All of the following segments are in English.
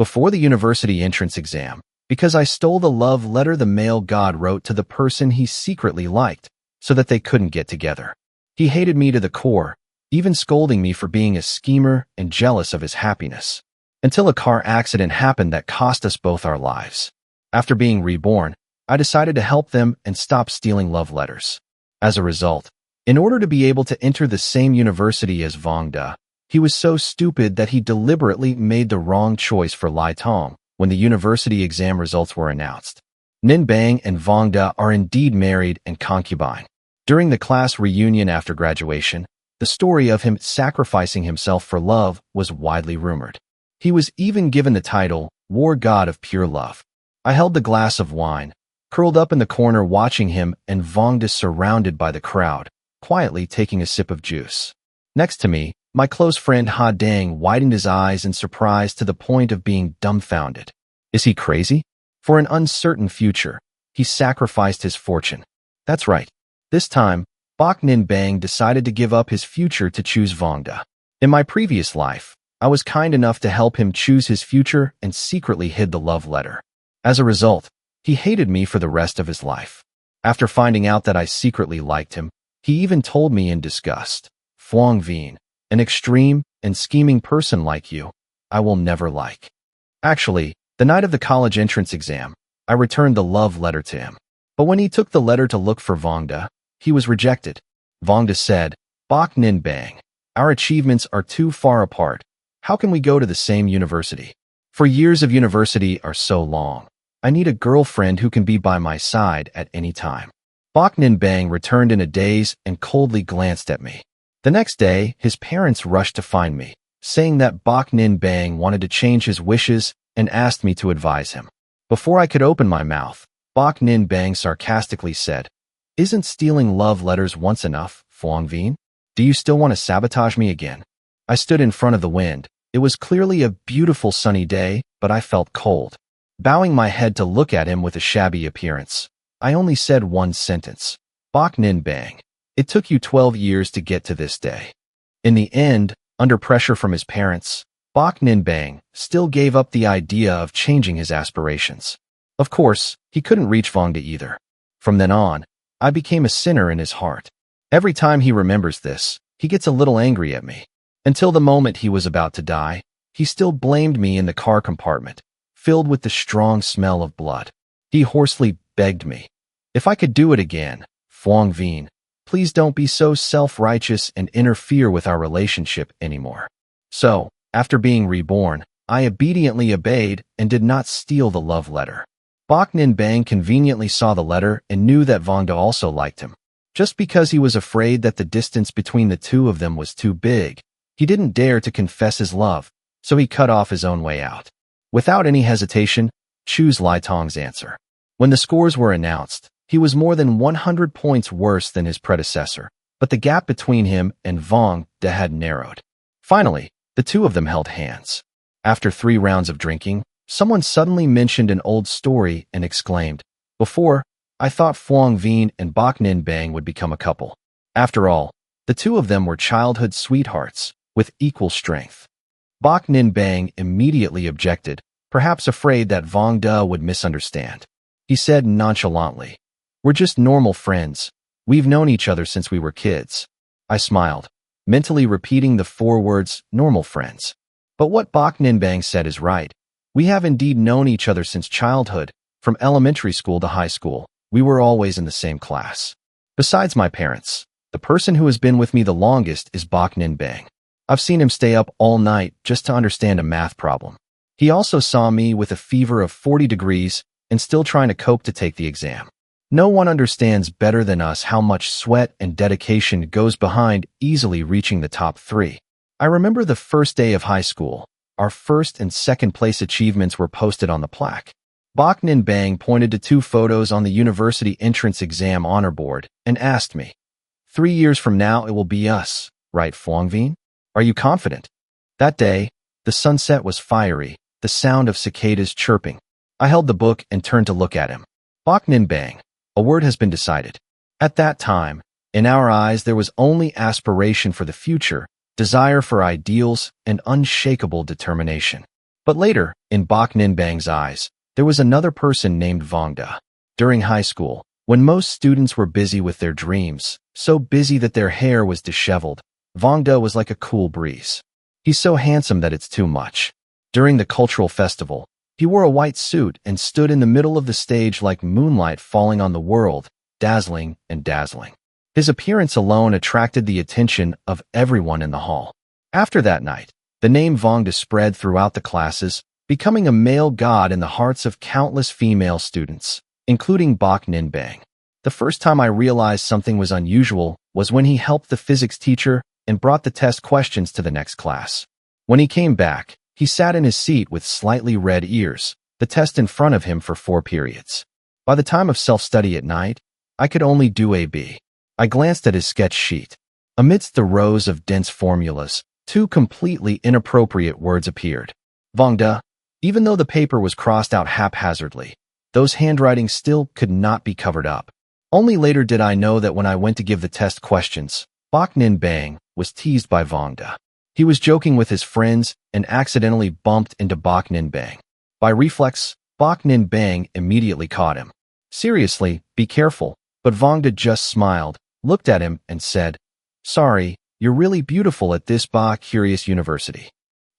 before the university entrance exam, because I stole the love letter the male god wrote to the person he secretly liked so that they couldn't get together. He hated me to the core, even scolding me for being a schemer and jealous of his happiness. Until a car accident happened that cost us both our lives. After being reborn, I decided to help them and stop stealing love letters. As a result, in order to be able to enter the same university as Vong Da, he was so stupid that he deliberately made the wrong choice for Lai Tong when the university exam results were announced. Nin Bang and Vong Da are indeed married and concubine. During the class reunion after graduation, the story of him sacrificing himself for love was widely rumored. He was even given the title, War God of Pure Love. I held the glass of wine, curled up in the corner watching him and Vong Da surrounded by the crowd, quietly taking a sip of juice. Next to me, my close friend Ha Dang widened his eyes in surprise to the point of being dumbfounded. Is he crazy? For an uncertain future, he sacrificed his fortune. That's right. This time, Bok Nin Bang decided to give up his future to choose Vong Da. In my previous life, I was kind enough to help him choose his future and secretly hid the love letter. As a result, he hated me for the rest of his life. After finding out that I secretly liked him, he even told me in disgust, Phuong Vien, an extreme and scheming person like you, I will never like. Actually, the night of the college entrance exam, I returned the love letter to him. But when he took the letter to look for Vong Da, he was rejected. Vong Da said, Bok Nin Bang, our achievements are too far apart. How can we go to the same university? For years of university are so long. I need a girlfriend who can be by my side at any time. Bok Nin Bang returned in a daze and coldly glanced at me. The next day, his parents rushed to find me, saying that Bok Nin Bang wanted to change his wishes and asked me to advise him. Before I could open my mouth, Bok Nin Bang sarcastically said, Isn't stealing love letters once enough, Phuong Vien? Do you still want to sabotage me again? I stood in front of the wind. It was clearly a beautiful sunny day, but I felt cold. Bowing my head to look at him with a shabby appearance, I only said one sentence. Bok Nin Bang, it took you 12 years to get to this day. In the end, under pressure from his parents, Bok Nin Bang still gave up the idea of changing his aspirations. Of course, he couldn't reach Vong Da either. From then on, I became a sinner in his heart. Every time he remembers this, he gets a little angry at me. Until the moment he was about to die, he still blamed me in the car compartment, filled with the strong smell of blood. He hoarsely begged me, if I could do it again, Phuong Vien, please don't be so self-righteous and interfere with our relationship anymore. So, after being reborn, I obediently obeyed and did not steal the love letter. Bok Nin Bang conveniently saw the letter and knew that Vong Da also liked him. Just because he was afraid that the distance between the two of them was too big, he didn't dare to confess his love, so he cut off his own way out. Without any hesitation, choose Lai Tong's answer. When the scores were announced, he was more than 100 points worse than his predecessor, but the gap between him and Vong Da had narrowed. Finally, the two of them held hands. After 3 rounds of drinking, someone suddenly mentioned an old story and exclaimed, Before, I thought Phuong Vien and Bok Nin Bang would become a couple. After all, the two of them were childhood sweethearts, with equal strength. Bok Nin Bang immediately objected, perhaps afraid that Vong Da would misunderstand. He said nonchalantly, We're just normal friends. We've known each other since we were kids. I smiled, mentally repeating the 4 words, normal friends. But what Bok Nin Bang said is right. We have indeed known each other since childhood, from elementary school to high school. We were always in the same class. Besides my parents, the person who has been with me the longest is Bok Nin Bang. I've seen him stay up all night just to understand a math problem. He also saw me with a fever of 40 degrees and still trying to cope to take the exam. No one understands better than us how much sweat and dedication goes behind easily reaching the top 3. I remember the first day of high school. Our first and second place achievements were posted on the plaque. Bok Nin Bang pointed to 2 photos on the university entrance exam honor board and asked me, 3 years from now it will be us, right, Phuong Vien? Are you confident? That day, the sunset was fiery, the sound of cicadas chirping. I held the book and turned to look at him. Bok Nin Bang, a word has been decided. At that time, in our eyes there was only aspiration for the future, desire for ideals, and unshakable determination. But later, in Bok Ninbang's eyes, there was another person named Vongda. During high school, when most students were busy with their dreams, so busy that their hair was disheveled, Vongda was like a cool breeze. He's so handsome that it's too much. During the cultural festival, he wore a white suit and stood in the middle of the stage like moonlight falling on the world, dazzling and dazzling. His appearance alone attracted the attention of everyone in the hall. After that night, the name Vongda spread throughout the classes, becoming a male god in the hearts of countless female students, including Bok Ninbang. The first time I realized something was unusual was when he helped the physics teacher and brought the test questions to the next class. When he came back, he sat in his seat with slightly red ears, the test in front of him for 4 periods. By the time of self-study at night, I could only do AB. I glanced at his sketch sheet. Amidst the rows of dense formulas, 2 completely inappropriate words appeared. Vongda. Even though the paper was crossed out haphazardly, those handwritings still could not be covered up. Only later did I know that when I went to give the test questions, Bok Ninbang was teased by Vongda. He was joking with his friends and accidentally bumped into Bok Ninbang. By reflex, Bok Ninbang immediately caught him. Seriously, be careful, but Vongda just smiled, looked at him, and said, "Sorry, you're really beautiful at this Curious University."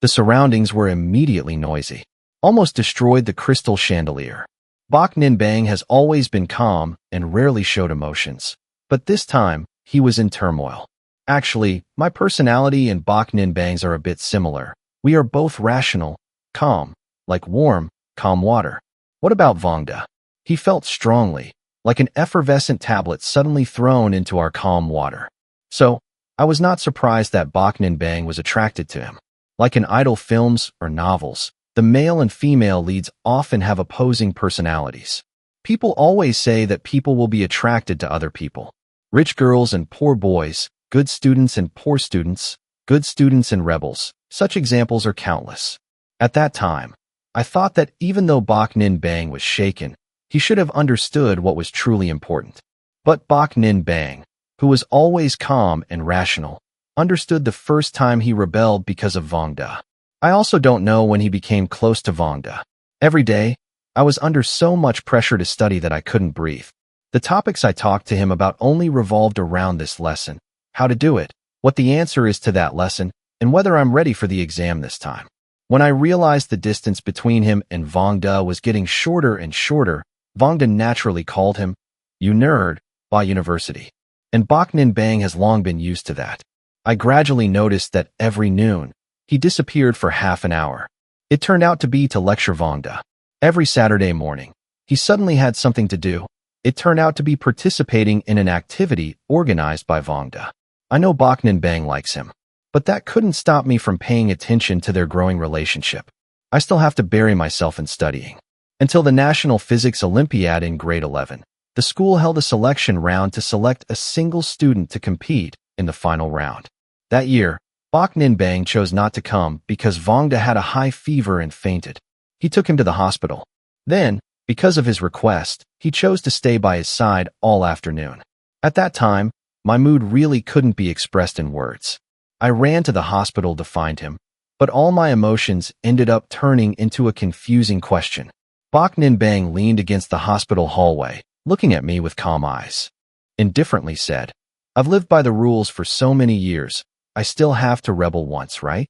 The surroundings were immediately noisy, almost destroyed the crystal chandelier. Bok Ninbang has always been calm and rarely showed emotions, but this time, he was in turmoil. Actually, my personality and Bok Ninbang's are a bit similar. We are both rational, calm, like warm, calm water. What about Vongda? He felt strongly, like an effervescent tablet suddenly thrown into our calm water. So, I was not surprised that Bok Ninbang was attracted to him. Like in idol films or novels, the male and female leads often have opposing personalities. People always say that people will be attracted to other people. Rich girls and poor boys, good students and poor students, good students and rebels. Such examples are countless. At that time, I thought that even though Bok Ninbang was shaken, he should have understood what was truly important. But Bok Ninbang, who was always calm and rational, understood the first time he rebelled because of Vongda. I also don't know when he became close to Vongda. Every day, I was under so much pressure to study that I couldn't breathe. The topics I talked to him about only revolved around this lesson, how to do it, what the answer is to that lesson, and whether I'm ready for the exam this time. When I realized the distance between him and Vongda was getting shorter and shorter, Vongda naturally called him, "You nerd," by university. And Bok Ninbang has long been used to that. I gradually noticed that every noon, he disappeared for half an hour. It turned out to be to lecture Vongda. Every Saturday morning, he suddenly had something to do. It turned out to be participating in an activity organized by Vongda. I know Bok Ninbang likes him, but that couldn't stop me from paying attention to their growing relationship. I still have to bury myself in studying. Until the National Physics Olympiad in grade 11, the school held a selection round to select a single student to compete in the final round. That year, Bok Ninbang chose not to come because Vongda had a high fever and fainted. He took him to the hospital. Then, because of his request, he chose to stay by his side all afternoon. At that time, my mood really couldn't be expressed in words. I ran to the hospital to find him, but all my emotions ended up turning into a confusing question. Bok Ninbang leaned against the hospital hallway, looking at me with calm eyes. Indifferently said, "I've lived by the rules for so many years. I still have to rebel once, right?"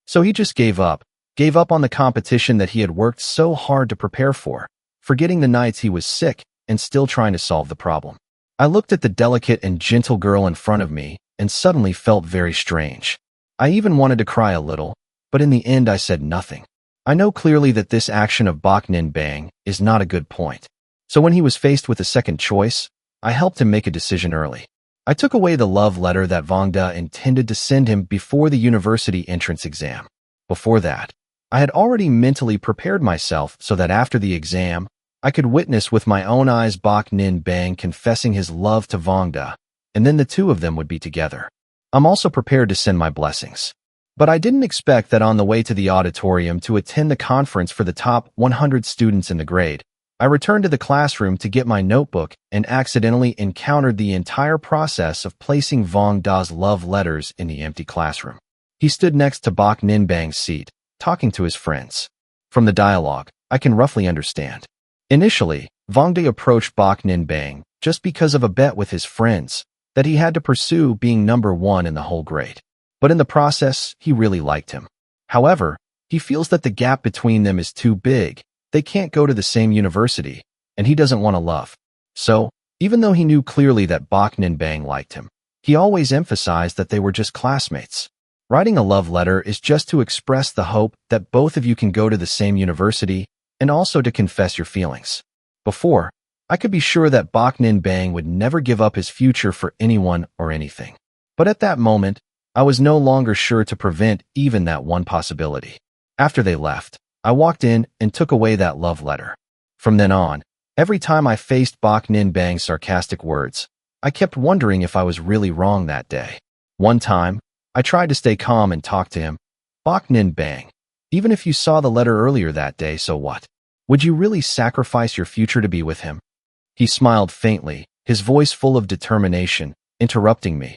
So he just gave up on the competition that he had worked so hard to prepare for, forgetting the nights he was sick and still trying to solve the problem. I looked at the delicate and gentle girl in front of me and suddenly felt very strange. I even wanted to cry a little, but in the end I said nothing. I know clearly that this action of Bok Ninbang is not a good point. So when he was faced with a second choice, I helped him make a decision early. I took away the love letter that Vongda intended to send him before the university entrance exam. Before that, I had already mentally prepared myself so that after the exam, I could witness with my own eyes Bok Ninbang confessing his love to Vongda, and then the two of them would be together. I'm also prepared to send my blessings. But I didn't expect that on the way to the auditorium to attend the conference for the top 100 students in the grade, I returned to the classroom to get my notebook and accidentally encountered the entire process of placing Vongda's love letters in the empty classroom. He stood next to Bok Ninbang's seat, talking to his friends. From the dialogue, I can roughly understand. Initially, Vongde approached Bok Ninbang just because of a bet with his friends that he had to pursue being number one in the whole grade. But in the process, he really liked him. However, he feels that the gap between them is too big. They can't go to the same university, and he doesn't want to love. So, even though he knew clearly that Bok Ninbang liked him, he always emphasized that they were just classmates. Writing a love letter is just to express the hope that both of you can go to the same university and also to confess your feelings. Before, I could be sure that Bok Ninbang would never give up his future for anyone or anything. But at that moment, I was no longer sure to prevent even that one possibility. After they left, I walked in and took away that love letter. From then on, every time I faced Bok Ninbang's sarcastic words, I kept wondering if I was really wrong that day. One time, I tried to stay calm and talk to him. Bok Ninbang, even if you saw the letter earlier that day, so what? Would you really sacrifice your future to be with him? He smiled faintly, his voice full of determination, interrupting me.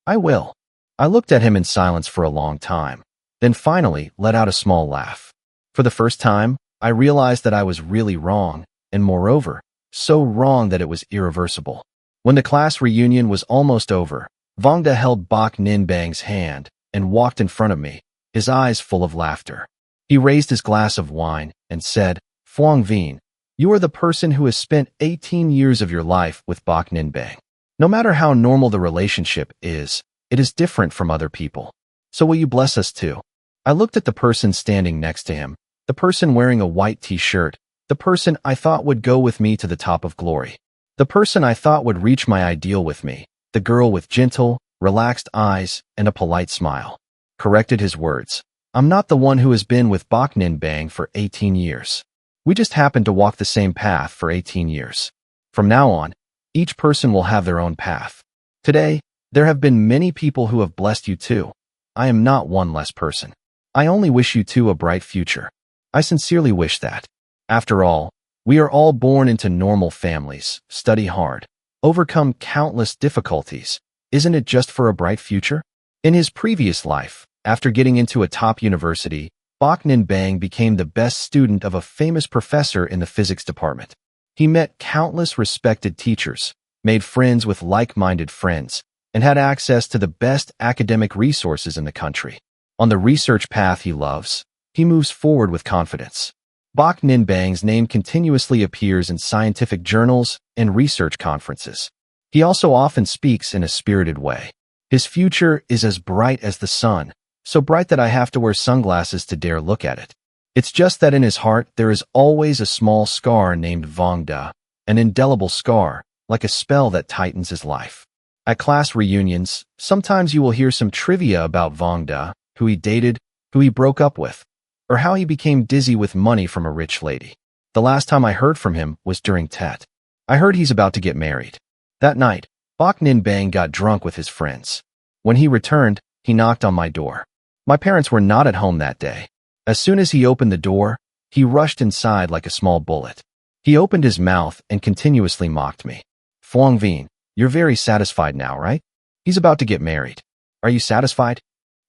I will. I looked at him in silence for a long time, then finally let out a small laugh. For the first time, I realized that I was really wrong, and moreover, so wrong that it was irreversible. When the class reunion was almost over, Vongde held Bok Ninbang's hand and walked in front of me, his eyes full of laughter. He raised his glass of wine and said, Phuong Vien, you are the person who has spent 18 years of your life with Bok Ninbang. No matter how normal the relationship is, it is different from other people. So will you bless us too? I looked at the person standing next to him, the person wearing a white t-shirt, the person I thought would go with me to the top of glory. The person I thought would reach my ideal with me, the girl with gentle, relaxed eyes and a polite smile. Corrected his words. I'm not the one who has been with Bok Ninbang for 18 years. We just happened to walk the same path for 18 years. From now on, each person will have their own path. Today, there have been many people who have blessed you too. I am not one less person. I only wish you two a bright future. I sincerely wish that. After all, we are all born into normal families, study hard, overcome countless difficulties. Isn't it just for a bright future? In his previous life, after getting into a top university, Bok Ninbang became the best student of a famous professor in the physics department. He met countless respected teachers, made friends with like-minded friends, and had access to the best academic resources in the country. On the research path he loves, he moves forward with confidence. Bok Ninbang's name continuously appears in scientific journals and research conferences. He also often speaks in a spirited way. His future is as bright as the sun, so bright that I have to wear sunglasses to dare look at it. It's just that in his heart there is always a small scar named Vongde, an indelible scar, like a spell that tightens his life. At class reunions, sometimes you will hear some trivia about Vongde, who he dated, who he broke up with, or how he became dizzy with money from a rich lady. The last time I heard from him was during Tet. I heard he's about to get married. That night, Bok Ninbang got drunk with his friends. When he returned, he knocked on my door. My parents were not at home that day. As soon as he opened the door, he rushed inside like a small bullet. He opened his mouth and continuously mocked me. Phuong Vien, you're very satisfied now, right? He's about to get married. Are you satisfied?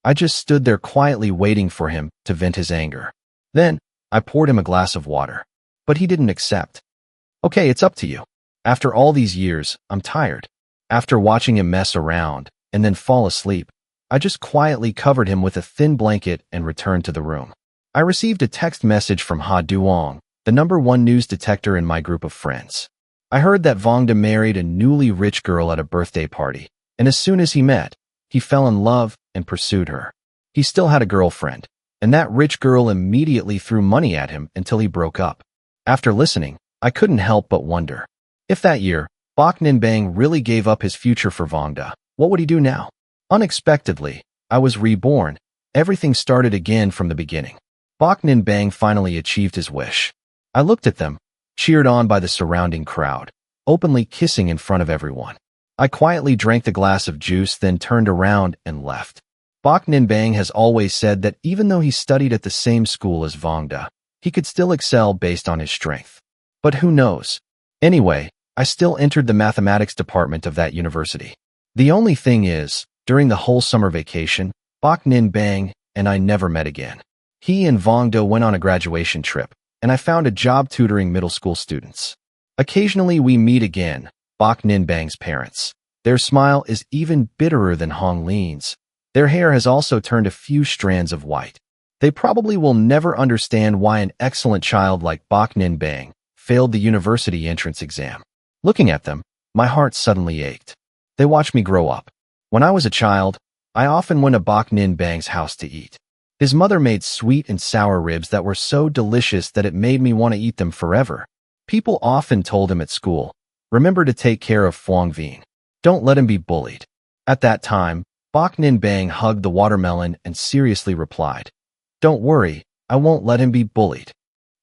I just stood there quietly waiting for him to vent his anger. Then, I poured him a glass of water. But he didn't accept. Okay, it's up to you. After all these years, I'm tired. After watching him mess around and then fall asleep, I just quietly covered him with a thin blanket and returned to the room. I received a text message from Ha Duong, the #1 news detector in my group of friends. I heard that Vongde married a newly rich girl at a birthday party, and as soon as he met, he fell in love and pursued her. He still had a girlfriend, and that rich girl immediately threw money at him until he broke up. After listening, I couldn't help but wonder. If that year, Bok Ninbang really gave up his future for Vongde, what would he do now? Unexpectedly, I was reborn. Everything started again from the beginning. Bok Ninbang finally achieved his wish. I looked at them, cheered on by the surrounding crowd, openly kissing in front of everyone. I quietly drank the glass of juice, then turned around and left. Bok Ninbang has always said that even though he studied at the same school as Vongde, he could still excel based on his strength. But who knows? Anyway, I still entered the mathematics department of that university. The only thing is, during the whole summer vacation, Bok Ninbang and I never met again. He and Vongda went on a graduation trip, and I found a job tutoring middle school students. Occasionally we meet again, Bok Ninbang's parents. Their smile is even bitterer than Hong Lin's. Their hair has also turned a few strands of white. They probably will never understand why an excellent child like Bok Ninbang failed the university entrance exam. Looking at them, my heart suddenly ached. They watched me grow up. When I was a child, I often went to Bok Ninbang's house to eat. His mother made sweet and sour ribs that were so delicious that it made me want to eat them forever. People often told him at school, "Remember to take care of Phuong Vien. Don't let him be bullied." At that time, Bok Ninbang hugged the watermelon and seriously replied, "Don't worry, I won't let him be bullied."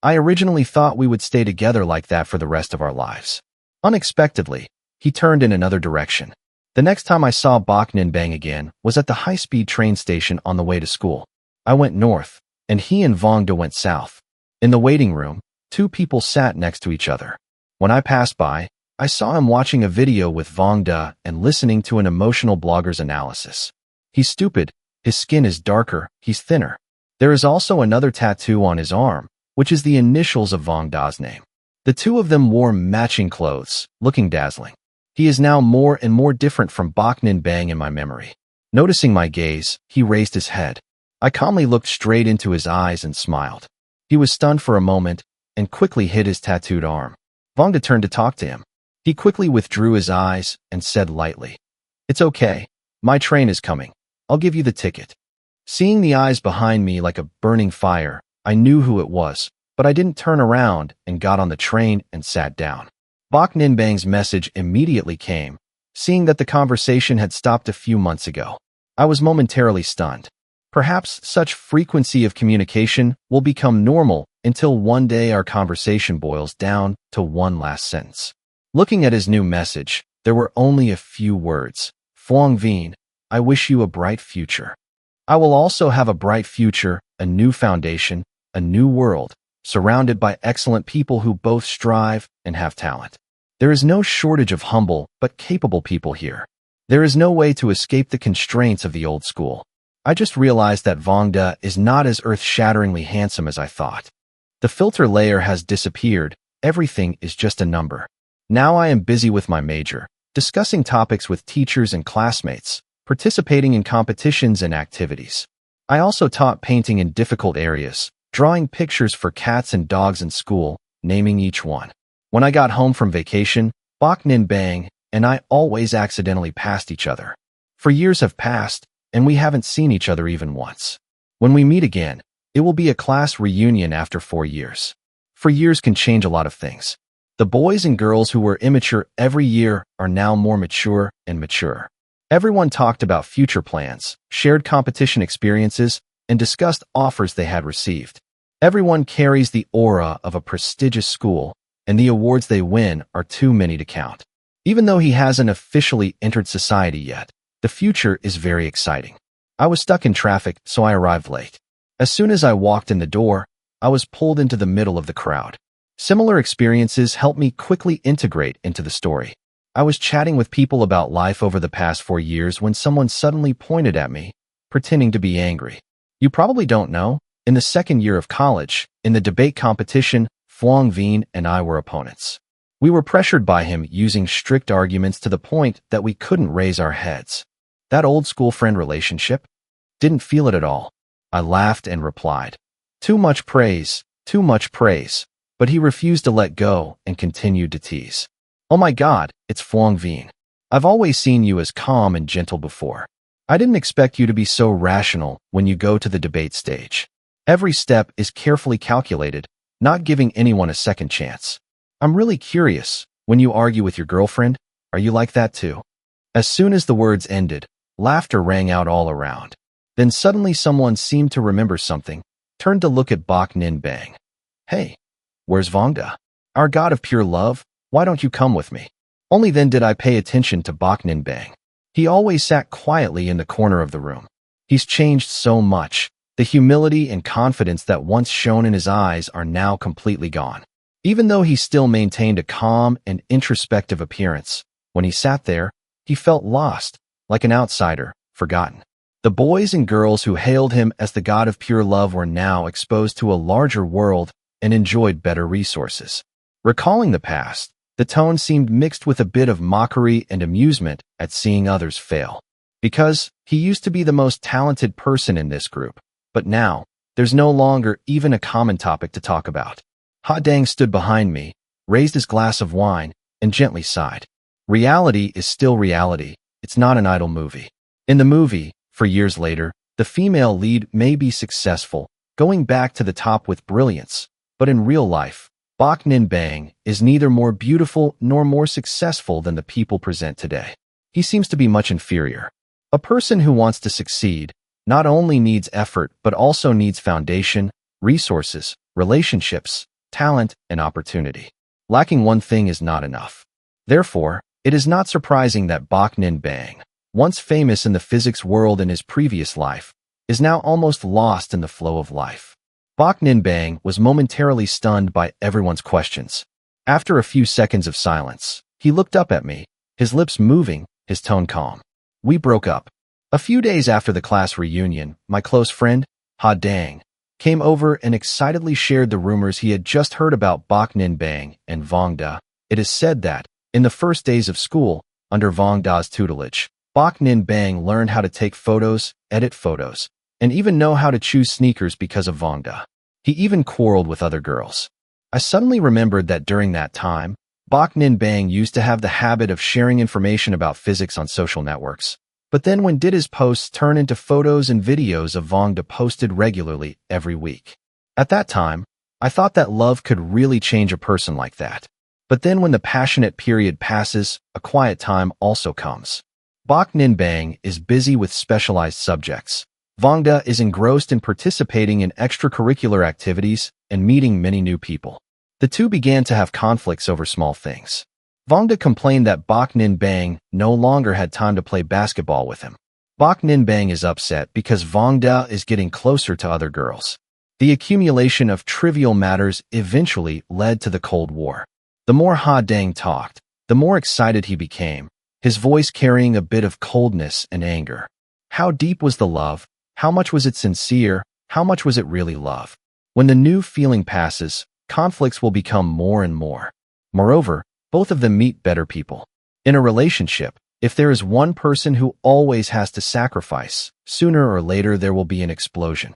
I originally thought we would stay together like that for the rest of our lives. Unexpectedly, he turned in another direction. The next time I saw Bok Ninbang again was at the high-speed train station on the way to school. I went north, and he and Vongda went south. In the waiting room, two people sat next to each other. When I passed by, I saw him watching a video with Vongda and listening to an emotional blogger's analysis. He's stupid, his skin is darker, he's thinner. There is also another tattoo on his arm, which is the initials of Vongda's name. The two of them wore matching clothes, looking dazzling. He is now more and more different from Bok Ninbang in my memory. Noticing my gaze, he raised his head. I calmly looked straight into his eyes and smiled. He was stunned for a moment and quickly hid his tattooed arm. Vongda turned to talk to him. He quickly withdrew his eyes and said lightly, "It's okay. My train is coming. I'll give you the ticket." Seeing the eyes behind me like a burning fire, I knew who it was, but I didn't turn around and got on the train and sat down. Bok Ninbang's message immediately came, seeing that the conversation had stopped a few months ago. I was momentarily stunned. Perhaps such frequency of communication will become normal until one day our conversation boils down to one last sentence. Looking at his new message, there were only a few words. "Phuong Vien, I wish you a bright future. I will also have a bright future, a new foundation, a new world, surrounded by excellent people who both strive and have talent. There is no shortage of humble but capable people here. There is no way to escape the constraints of the old school. I just realized that Vongda is not as earth-shatteringly handsome as I thought. The filter layer has disappeared. Everything is just a number. Now I am busy with my major, discussing topics with teachers and classmates, participating in competitions and activities. I also taught painting in difficult areas, drawing pictures for cats and dogs in school, naming each one. When I got home from vacation, Bok Ninbang and I always accidentally passed each other. For years have passed, and we haven't seen each other even once. When we meet again, it will be a class reunion after 4 years. 4 years can change a lot of things. The boys and girls who were immature every year are now more mature and mature. Everyone talked about future plans, shared competition experiences, and discussed offers they had received. Everyone carries the aura of a prestigious school, and the awards they win are too many to count. Even though he hasn't officially entered society yet, the future is very exciting. I was stuck in traffic, so I arrived late. As soon as I walked in the door, I was pulled into the middle of the crowd. Similar experiences helped me quickly integrate into the story. I was chatting with people about life over the past 4 years when someone suddenly pointed at me, pretending to be angry. You probably don't know, in the second year of college, in the debate competition, Phuong Vien and I were opponents. We were pressured by him using strict arguments to the point that we couldn't raise our heads. That old school friend relationship? Didn't feel it at all. I laughed and replied, too much praise, but he refused to let go and continued to tease. Oh my God, it's Phuong Vien. I've always seen you as calm and gentle before. I didn't expect you to be so rational when you go to the debate stage. Every step is carefully calculated, not giving anyone a second chance. I'm really curious, when you argue with your girlfriend, are you like that too? As soon as the words ended, laughter rang out all around. Then suddenly someone seemed to remember something, turned to look at Bok Ninbang. Hey, where's Vongda? Our god of pure love, why don't you come with me? Only then did I pay attention to Bok Ninbang. He always sat quietly in the corner of the room. He's changed so much. The humility and confidence that once shone in his eyes are now completely gone. Even though he still maintained a calm and introspective appearance, when he sat there, he felt lost, like an outsider, forgotten. The boys and girls who hailed him as the god of pure love were now exposed to a larger world and enjoyed better resources. Recalling the past, the tone seemed mixed with a bit of mockery and amusement at seeing others fail. Because he used to be the most talented person in this group, but now, there's no longer even a common topic to talk about. Ha Dang stood behind me, raised his glass of wine, and gently sighed. Reality is still reality. It's not an idle movie. In the movie, for years later, the female lead may be successful, going back to the top with brilliance, but in real life, Bak Ninh Bang is neither more beautiful nor more successful than the people present today. He seems to be much inferior. A person who wants to succeed not only needs effort but also needs foundation, resources, relationships, talent, and opportunity. Lacking one thing is not enough. Therefore, it is not surprising that Bak Ninh Bang, once famous in the physics world in his previous life, is now almost lost in the flow of life. Bak Ninh Bang was momentarily stunned by everyone's questions. After a few seconds of silence, he looked up at me, his lips moving, his tone calm. We broke up. A few days after the class reunion, my close friend, Ha Dang, came over and excitedly shared the rumors he had just heard about Bak Ninh Bang and Vong Da. It is said that, in the first days of school, under Vong Da's tutelage, Bak Ninh Bang learned how to take photos, edit photos, and even know how to choose sneakers because of Vong Da. He even quarreled with other girls. I suddenly remembered that during that time, Bak Ninh Bang used to have the habit of sharing information about physics on social networks. But then when did his posts turn into photos and videos of Vong Da posted regularly every week? At that time, I thought that love could really change a person like that. But then when the passionate period passes, a quiet time also comes. Bak Ninh Bang is busy with specialized subjects. Vong Da is engrossed in participating in extracurricular activities and meeting many new people. The two began to have conflicts over small things. Vong Da complained that Bak Ninh Bang no longer had time to play basketball with him. Bak Ninh Bang is upset because Vong Da is getting closer to other girls. The accumulation of trivial matters eventually led to the Cold War. The more Ha Dang talked, the more excited he became, his voice carrying a bit of coldness and anger. How deep was the love? How much was it sincere? How much was it really love? When the new feeling passes, conflicts will become more and more. Moreover, both of them meet better people. In a relationship, if there is one person who always has to sacrifice, sooner or later there will be an explosion.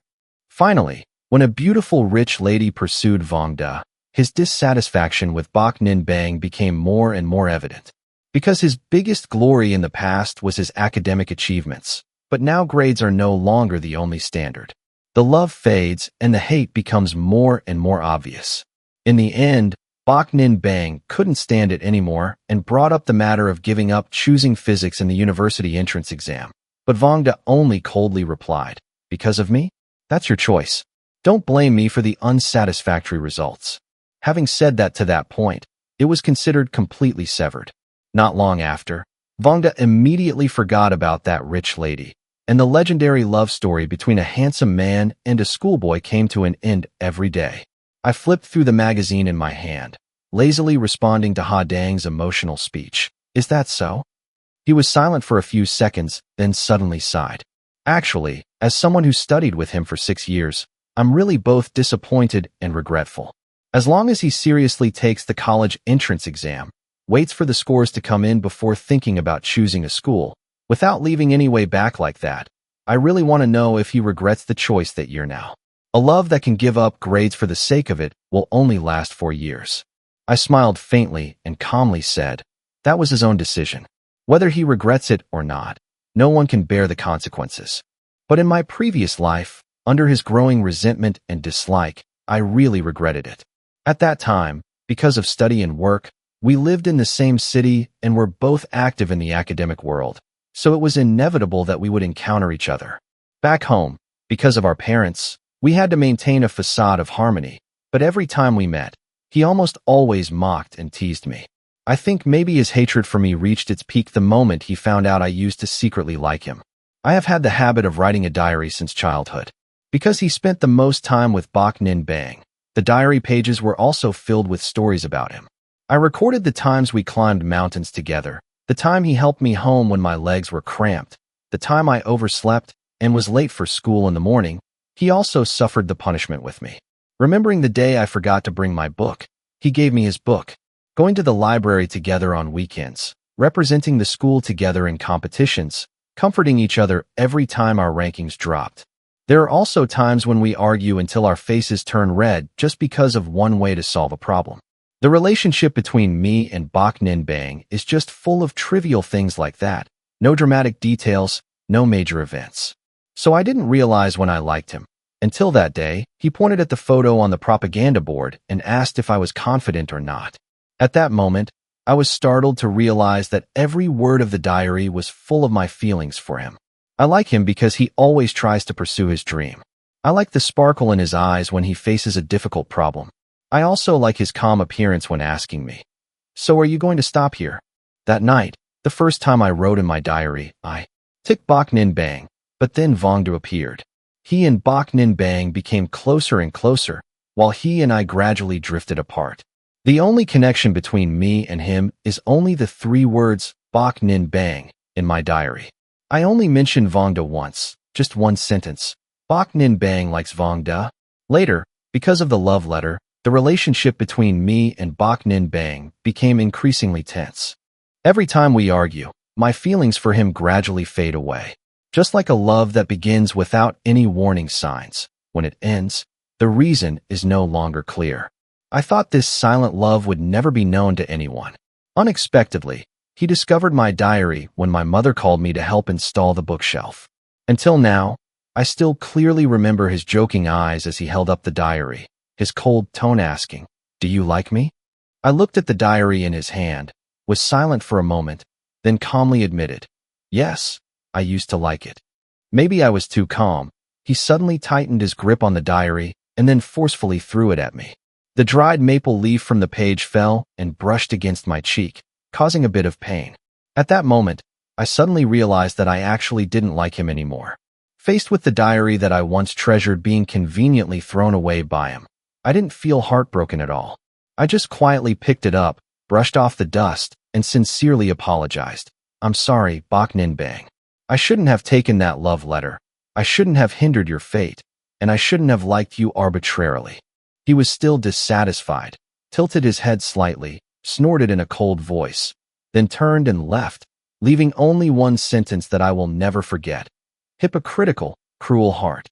Finally, when a beautiful rich lady pursued Vong Da, his dissatisfaction with Bak Ninh Bang became more and more evident. Because his biggest glory in the past was his academic achievements, but now grades are no longer the only standard. The love fades and the hate becomes more and more obvious. In the end, Bak Ninh Bang couldn't stand it anymore and brought up the matter of giving up choosing physics in the university entrance exam. But Vong Da only coldly replied, "Because of me? That's your choice. Don't blame me for the unsatisfactory results." Having said that to that point, it was considered completely severed. Not long after, Vong Da immediately forgot about that rich lady, and the legendary love story between a handsome man and a schoolboy came to an end every day. I flipped through the magazine in my hand, lazily responding to Ha Dang's emotional speech. "Is that so?" He was silent for a few seconds, then suddenly sighed. Actually, as someone who studied with him for 6 years, I'm really both disappointed and regretful. As long as he seriously takes the college entrance exam, waits for the scores to come in before thinking about choosing a school, without leaving any way back like that, I really want to know if he regrets the choice that year now. A love that can give up grades for the sake of it will only last 4 years. I smiled faintly and calmly said, that was his own decision. Whether he regrets it or not, no one can bear the consequences. But in my previous life, under his growing resentment and dislike, I really regretted it. At that time, because of study and work, we lived in the same city and were both active in the academic world, so it was inevitable that we would encounter each other. Back home, because of our parents, we had to maintain a facade of harmony, but every time we met, he almost always mocked and teased me. I think maybe his hatred for me reached its peak the moment he found out I used to secretly like him. I have had the habit of writing a diary since childhood. Because he spent the most time with Bak Ninh Bang, the diary pages were also filled with stories about him. I recorded the times we climbed mountains together, the time he helped me home when my legs were cramped, the time I overslept, and was late for school in the morning, he also suffered the punishment with me. Remembering the day I forgot to bring my book, he gave me his book. Going to the library together on weekends, representing the school together in competitions, comforting each other every time our rankings dropped. There are also times when we argue until our faces turn red just because of one way to solve a problem. The relationship between me and Bok Nin Bang is just full of trivial things like that. No dramatic details, no major events. So I didn't realize when I liked him. Until that day, he pointed at the photo on the propaganda board and asked if I was confident or not. At that moment, I was startled to realize that every word of the diary was full of my feelings for him. I like him because he always tries to pursue his dream. I like the sparkle in his eyes when he faces a difficult problem. I also like his calm appearance when asking me, "So are you going to stop here?" That night, the first time I wrote in my diary, I ticked Bok Nin Bang, but then Vongda appeared. He and Bok Nin Bang became closer and closer, while he and I gradually drifted apart. The only connection between me and him is only the 3 words Bok Nin Bang in my diary. I only mentioned Vongda once, just one sentence. Bok Nin Bang likes Vongda. Later, because of the love letter, the relationship between me and Bok Nin Bang became increasingly tense. Every time we argue, my feelings for him gradually fade away. Just like a love that begins without any warning signs, when it ends, the reason is no longer clear. I thought this silent love would never be known to anyone. Unexpectedly, he discovered my diary when my mother called me to help install the bookshelf. Until now, I still clearly remember his joking eyes as he held up the diary, his cold tone asking, "Do you like me?" I looked at the diary in his hand, was silent for a moment, then calmly admitted, "Yes, I used to like it." Maybe I was too calm. He suddenly tightened his grip on the diary and then forcefully threw it at me. The dried maple leaf from the page fell and brushed against my cheek, causing a bit of pain. At that moment, I suddenly realized that I actually didn't like him anymore. Faced with the diary that I once treasured being conveniently thrown away by him, I didn't feel heartbroken at all. I just quietly picked it up, brushed off the dust, and sincerely apologized. "I'm sorry, Bok Nin Bang. I shouldn't have taken that love letter. I shouldn't have hindered your fate, and I shouldn't have liked you arbitrarily." He was still dissatisfied, tilted his head slightly, snorted in a cold voice, then turned and left, leaving only one sentence that I will never forget. "Hypocritical, cruel heart."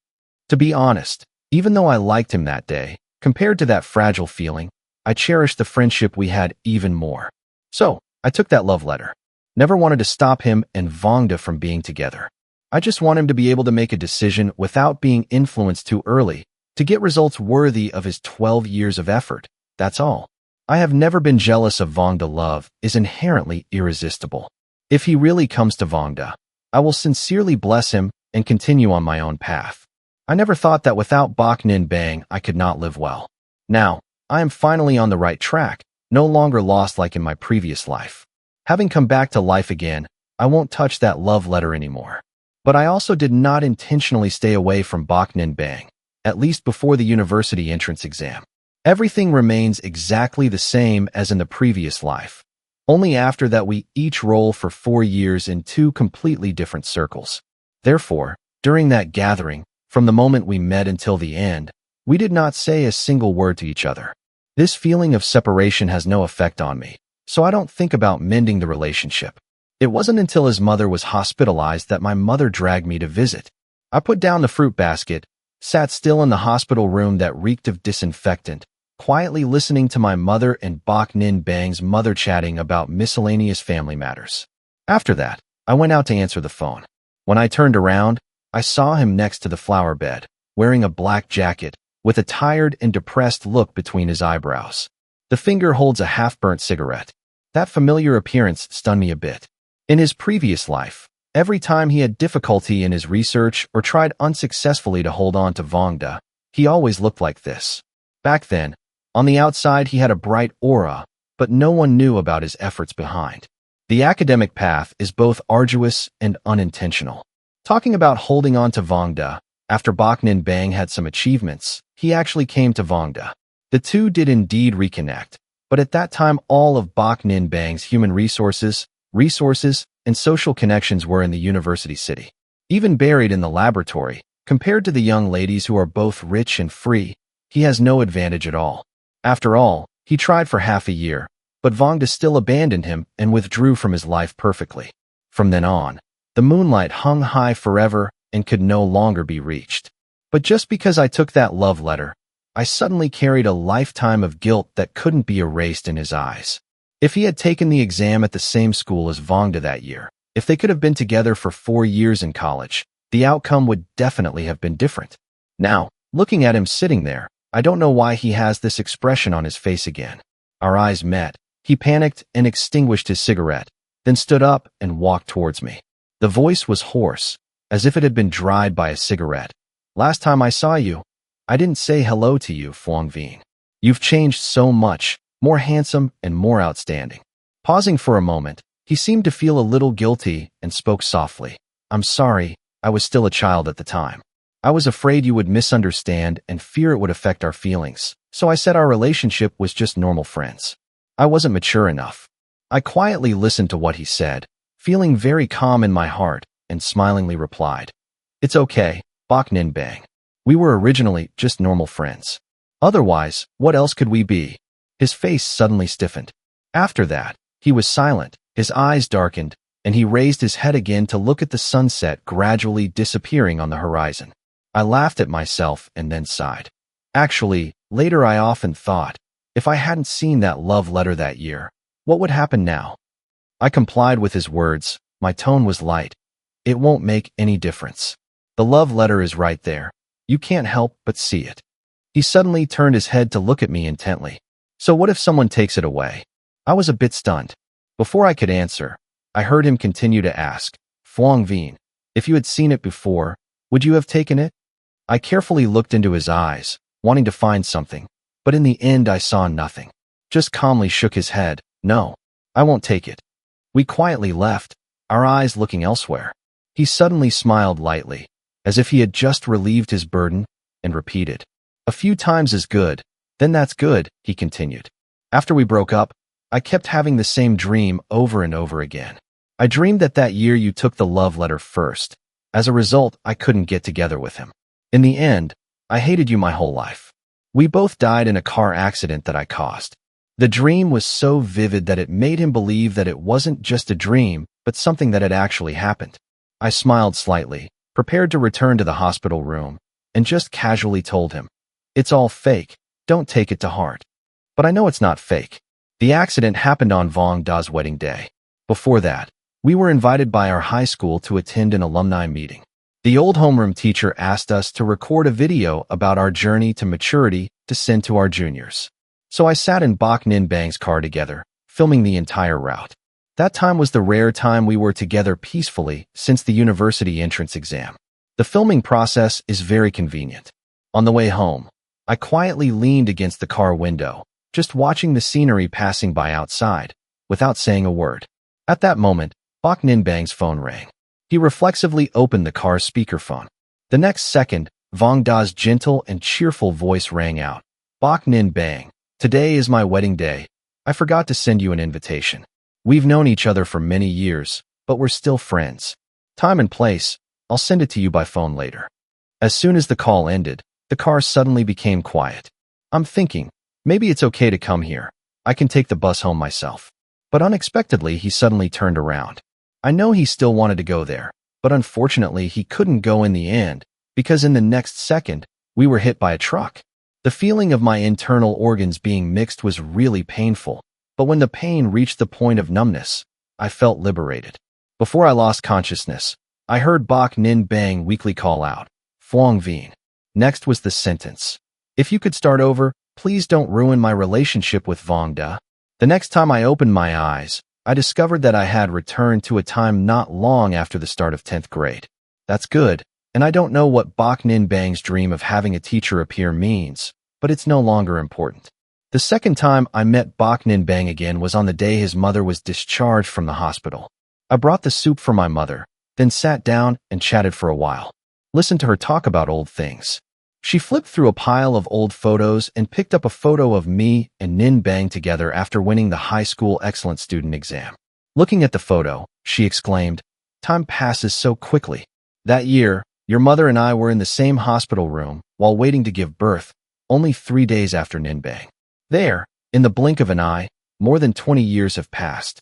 To be honest, even though I liked him that day, compared to that fragile feeling, I cherished the friendship we had even more. So, I took that love letter. Never wanted to stop him and Vongda from being together. I just want him to be able to make a decision without being influenced too early, to get results worthy of his 12 years of effort. That's all. I have never been jealous of Vongda. Love is inherently irresistible. If he really comes to Vongda, I will sincerely bless him and continue on my own path. I never thought that without Bok Nin Bang I could not live well. Now, I am finally on the right track, no longer lost like in my previous life. Having come back to life again, I won't touch that love letter anymore. But I also did not intentionally stay away from Bok Nin Bang, at least before the university entrance exam. Everything remains exactly the same as in the previous life. Only after that we each roll for 4 years in 2 completely different circles. Therefore, during that gathering, from the moment we met until the end, we did not say a single word to each other. This feeling of separation has no effect on me, so I don't think about mending the relationship. It wasn't until his mother was hospitalized that my mother dragged me to visit. I put down the fruit basket, sat still in the hospital room that reeked of disinfectant, quietly listening to my mother and Bok Nin Bang's mother chatting about miscellaneous family matters. After that, I went out to answer the phone. When I turned around, I saw him next to the flower bed, wearing a black jacket, with a tired and depressed look between his eyebrows. The finger holds a half-burnt cigarette. That familiar appearance stunned me a bit. In his previous life, every time he had difficulty in his research or tried unsuccessfully to hold on to Vongda, he always looked like this. Back then, on the outside he had a bright aura, but no one knew about his efforts behind. The academic path is both arduous and unintentional. Talking about holding on to Vongda, after Bok Nin Bang had some achievements, he actually came to Vongda. The two did indeed reconnect, but at that time all of Bok Nin Bang's human resources, and social connections were in the university city. Even buried in the laboratory, compared to the young ladies who are both rich and free, he has no advantage at all. After all, he tried for half a year, but Vongda still abandoned him and withdrew from his life perfectly. From then on, the moonlight hung high forever and could no longer be reached. But just because I took that love letter, I suddenly carried a lifetime of guilt that couldn't be erased in his eyes. If he had taken the exam at the same school as Vongda that year, if they could have been together for 4 years in college, the outcome would definitely have been different. Now, looking at him sitting there, I don't know why he has this expression on his face again. Our eyes met. He panicked and extinguished his cigarette, then stood up and walked towards me. The voice was hoarse, as if it had been dried by a cigarette. Last time I saw you, I didn't say hello to you, Phuong Vien. You've changed so much, more handsome and more outstanding. Pausing for a moment, he seemed to feel a little guilty and spoke softly. I'm sorry, I was still a child at the time. I was afraid you would misunderstand and fear it would affect our feelings, so I said our relationship was just normal friends. I wasn't mature enough. I quietly listened to what he said, feeling very calm in my heart, and smilingly replied, It's okay, Bok Ninh Bang. We were originally just normal friends. Otherwise, what else could we be? His face suddenly stiffened. After that, he was silent, his eyes darkened, and he raised his head again to look at the sunset gradually disappearing on the horizon. I laughed at myself and then sighed. Actually, later I often thought, if I hadn't seen that love letter that year, what would happen now? I complied with his words. My tone was light. It won't make any difference. The love letter is right there. You can't help but see it. He suddenly turned his head to look at me intently. So what if someone takes it away? I was a bit stunned. Before I could answer, I heard him continue to ask, Phuong Vien, if you had seen it before, would you have taken it? I carefully looked into his eyes, wanting to find something, but in the end I saw nothing. Just calmly shook his head. No, I won't take it. We quietly left, our eyes looking elsewhere. He suddenly smiled lightly, as if he had just relieved his burden, and repeated, A few times is good, then that's good, he continued. After we broke up, I kept having the same dream over and over again. I dreamed that year you took the love letter first. As a result, I couldn't get together with him. In the end, I hated you my whole life. We both died in a car accident that I caused. The dream was so vivid that it made him believe that it wasn't just a dream, but something that had actually happened. I smiled slightly, prepared to return to the hospital room, and just casually told him, It's all fake, don't take it to heart. But I know it's not fake. The accident happened on Vong Da's wedding day. Before that, we were invited by our high school to attend an alumni meeting. The old homeroom teacher asked us to record a video about our journey to maturity to send to our juniors. So I sat in Bok Ninh Bang's car together, filming the entire route. That time was the rare time we were together peacefully since the university entrance exam. The filming process is very convenient. On the way home, I quietly leaned against the car window, just watching the scenery passing by outside, without saying a word. At that moment, Bok Ninh Bang's phone rang. He reflexively opened the car's speakerphone. The next second, Vong Da's gentle and cheerful voice rang out. Bok Ninh Bang, today is my wedding day. I forgot to send you an invitation. We've known each other for many years, but we're still friends. Time and place, I'll send it to you by phone later. As soon as the call ended, the car suddenly became quiet. I'm thinking, maybe it's okay to come here. I can take the bus home myself. But unexpectedly, he suddenly turned around. I know he still wanted to go there, but unfortunately he couldn't go in the end, because in the next second, we were hit by a truck. The feeling of my internal organs being mixed was really painful, but when the pain reached the point of numbness, I felt liberated. Before I lost consciousness, I heard Bok Ninh Bang weakly call out, Phuong Vien. Next was the sentence. If you could start over, please don't ruin my relationship with Vong Da. The next time I opened my eyes, I discovered that I had returned to a time not long after the start of 10th grade. That's good, and I don't know what Bok Ninh Bang's dream of having a teacher appear means, but it's no longer important. The second time I met Bok Ninh Bang again was on the day his mother was discharged from the hospital. I brought the soup for my mother, then sat down and chatted for a while. Listened to her talk about old things. She flipped through a pile of old photos and picked up a photo of me and Ninh Bang together after winning the high school excellent student exam. Looking at the photo, she exclaimed, Time passes so quickly. That year, your mother and I were in the same hospital room while waiting to give birth, only 3 days after Ninbang. There, in the blink of an eye, more than 20 years have passed.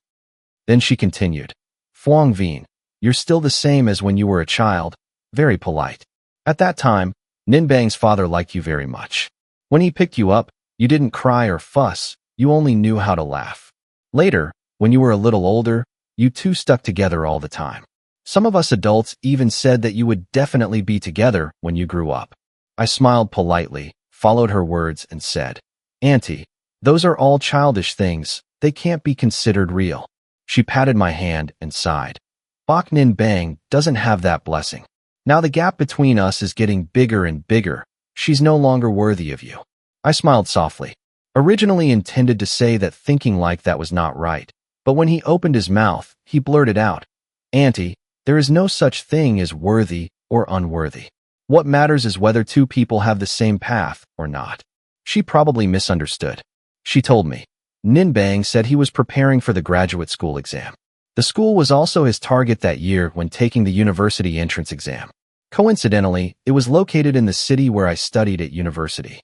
Then she continued, Phuong Vien, you're still the same as when you were a child, very polite. At that time, Ninbang's father liked you very much. When he picked you up, you didn't cry or fuss, you only knew how to laugh. Later, when you were a little older, you two stuck together all the time. Some of us adults even said that you would definitely be together when you grew up. I smiled politely, followed her words, and said, Auntie, those are all childish things, they can't be considered real. She patted my hand and sighed. Bok Ninbang doesn't have that blessing. Now the gap between us is getting bigger and bigger. She's no longer worthy of you. I smiled softly, originally intended to say that thinking like that was not right, but when he opened his mouth, he blurted out, Auntie, there is no such thing as worthy or unworthy. What matters is whether two people have the same path or not. She probably misunderstood. She told me, Ninbang said he was preparing for the graduate school exam. The school was also his target that year when taking the university entrance exam. Coincidentally, it was located in the city where I studied at university.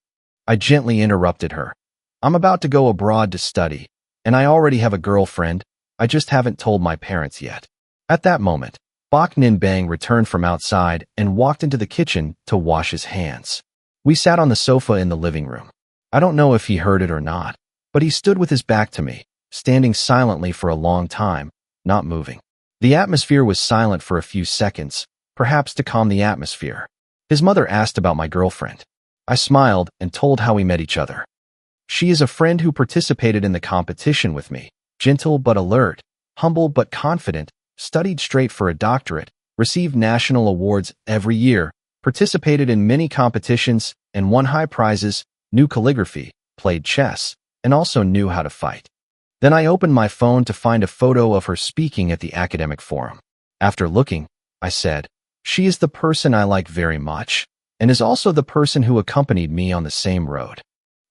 I gently interrupted her. I'm about to go abroad to study, and I already have a girlfriend, I just haven't told my parents yet. At that moment, Bok Ninbang returned from outside and walked into the kitchen to wash his hands. We sat on the sofa in the living room. I don't know if he heard it or not, but he stood with his back to me, standing silently for a long time, not moving. The atmosphere was silent for a few seconds, perhaps to calm the atmosphere. His mother asked about my girlfriend. I smiled and told how we met each other. She is a friend who participated in the competition with me, gentle but alert, humble but confident, studied straight for a doctorate, received national awards every year, participated in many competitions and won high prizes, knew calligraphy, played chess, and also knew how to fight. Then I opened my phone to find a photo of her speaking at the academic forum. After looking, I said, she is the person I like very much, and is also the person who accompanied me on the same road.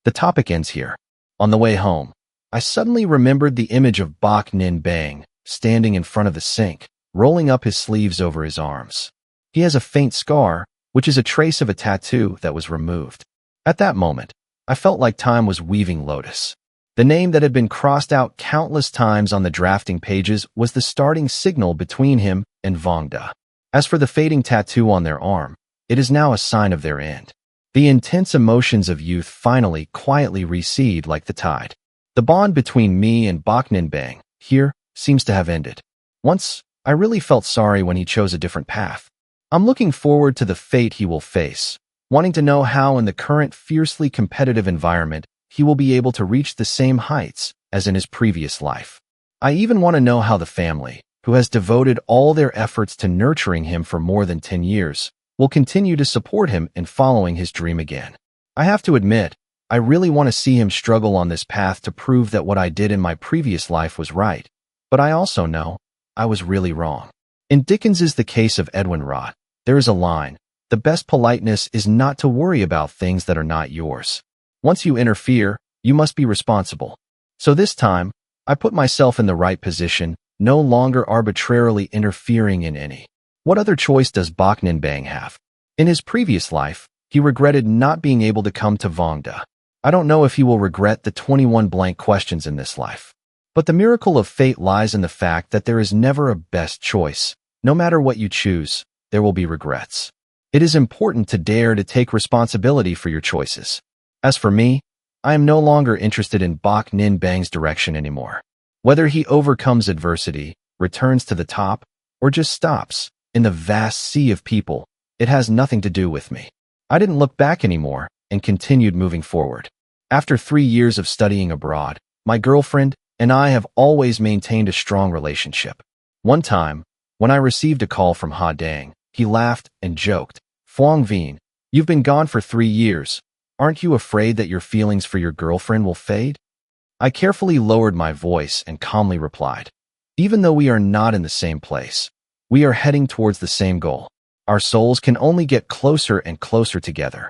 The topic ends here. On the way home, I suddenly remembered the image of Bok Ninbang, standing in front of the sink, rolling up his sleeves over his arms. He has a faint scar, which is a trace of a tattoo that was removed. At that moment, I felt like time was weaving lotus. The name that had been crossed out countless times on the drafting pages was the starting signal between him and Vongda. As for the fading tattoo on their arm, it is now a sign of their end. The intense emotions of youth finally quietly recede like the tide. The bond between me and Bok Ninbang, here, seems to have ended. Once, I really felt sorry when he chose a different path. I'm looking forward to the fate he will face, wanting to know how in the current fiercely competitive environment he will be able to reach the same heights as in his previous life. I even want to know how the family, who has devoted all their efforts to nurturing him for more than 10 years, will continue to support him in following his dream again. I have to admit, I really want to see him struggle on this path to prove that what I did in my previous life was right, but I also know I was really wrong. In Dickens's The Case of Edwin Rott, there is a line, the best politeness is not to worry about things that are not yours. Once you interfere, you must be responsible. So this time, I put myself in the right position, no longer arbitrarily interfering in any. What other choice does Bok Ninbang have? In his previous life, he regretted not being able to come to Vongda. I don't know if he will regret the 21 blank questions in this life. But the miracle of fate lies in the fact that there is never a best choice. No matter what you choose, there will be regrets. It is important to dare to take responsibility for your choices. As for me, I am no longer interested in Bok Ninbang's direction anymore. Whether he overcomes adversity, returns to the top, or just stops in the vast sea of people, it has nothing to do with me. I didn't look back anymore and continued moving forward. After 3 years of studying abroad, my girlfriend and I have always maintained a strong relationship. One time, when I received a call from Ha Dang, he laughed and joked, Phuong Vien, you've been gone for 3 years. Aren't you afraid that your feelings for your girlfriend will fade? I carefully lowered my voice and calmly replied, even though we are not in the same place, we are heading towards the same goal. Our souls can only get closer and closer together.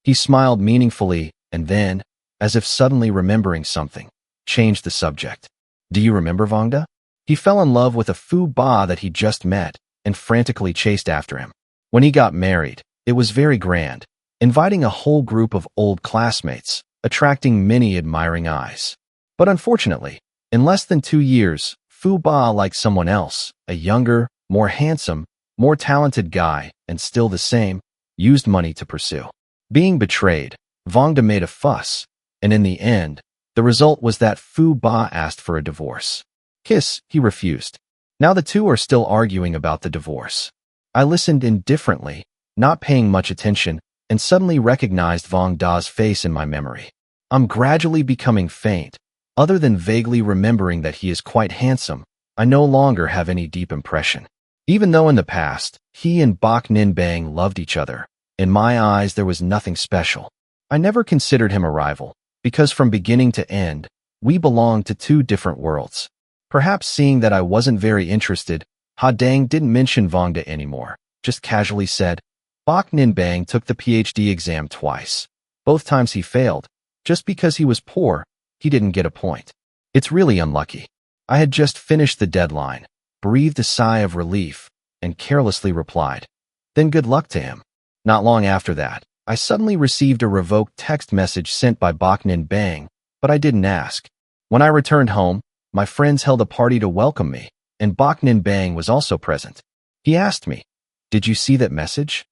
He smiled meaningfully and then, as if suddenly remembering something, changed the subject. Do you remember Vongda? He fell in love with a Phu Ba that he just met and frantically chased after him. When he got married, it was very grand, inviting a whole group of old classmates, attracting many admiring eyes. But unfortunately, in less than 2 years, Fu Ba liked someone else, a younger, more handsome, more talented guy, and still the same, used money to pursue. Being betrayed, Vong Da made a fuss, and in the end, the result was that Fu Ba asked for a divorce. He refused. Now the two are still arguing about the divorce. I listened indifferently, not paying much attention, and suddenly recognized Vong Da's face in my memory. I'm gradually becoming faint. Other than vaguely remembering that he is quite handsome, I no longer have any deep impression. Even though in the past, he and Bok Nin Bang loved each other, in my eyes there was nothing special. I never considered him a rival, because from beginning to end, we belonged to two different worlds. Perhaps seeing that I wasn't very interested, Ha Dang didn't mention Vong Da anymore, just casually said, Bok Nin Bang took the PhD exam twice. Both times he failed. Just because he was poor, he didn't get a point. It's really unlucky. I had just finished the deadline, breathed a sigh of relief, and carelessly replied, then good luck to him. Not long after that, I suddenly received a revoked text message sent by Bok Nin Bang, but I didn't ask. When I returned home, my friends held a party to welcome me, and Bok Nin Bang was also present. He asked me, did you see that message?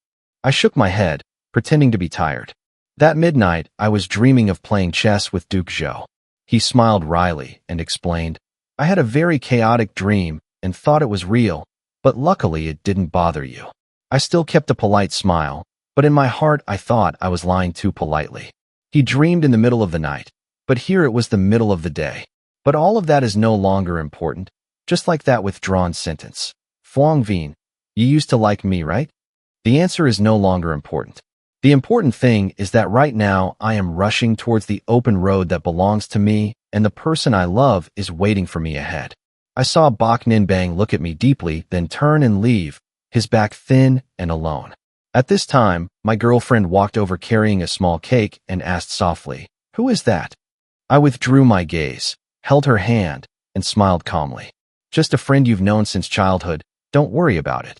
I shook my head, pretending to be tired. That midnight, I was dreaming of playing chess with Duke Zhou. He smiled wryly and explained, I had a very chaotic dream and thought it was real, but luckily it didn't bother you. I still kept a polite smile, but in my heart I thought I was lying too politely. He dreamed in the middle of the night, but here it was the middle of the day. But all of that is no longer important, just like that withdrawn sentence. Phuong Vien, you used to like me, right? The answer is no longer important. The important thing is that right now I am rushing towards the open road that belongs to me, and the person I love is waiting for me ahead. I saw Bok Nin Bang look at me deeply, then turn and leave, his back thin and alone. At this time, my girlfriend walked over carrying a small cake and asked softly, who is that? I withdrew my gaze, held her hand, and smiled calmly. Just a friend you've known since childhood, don't worry about it.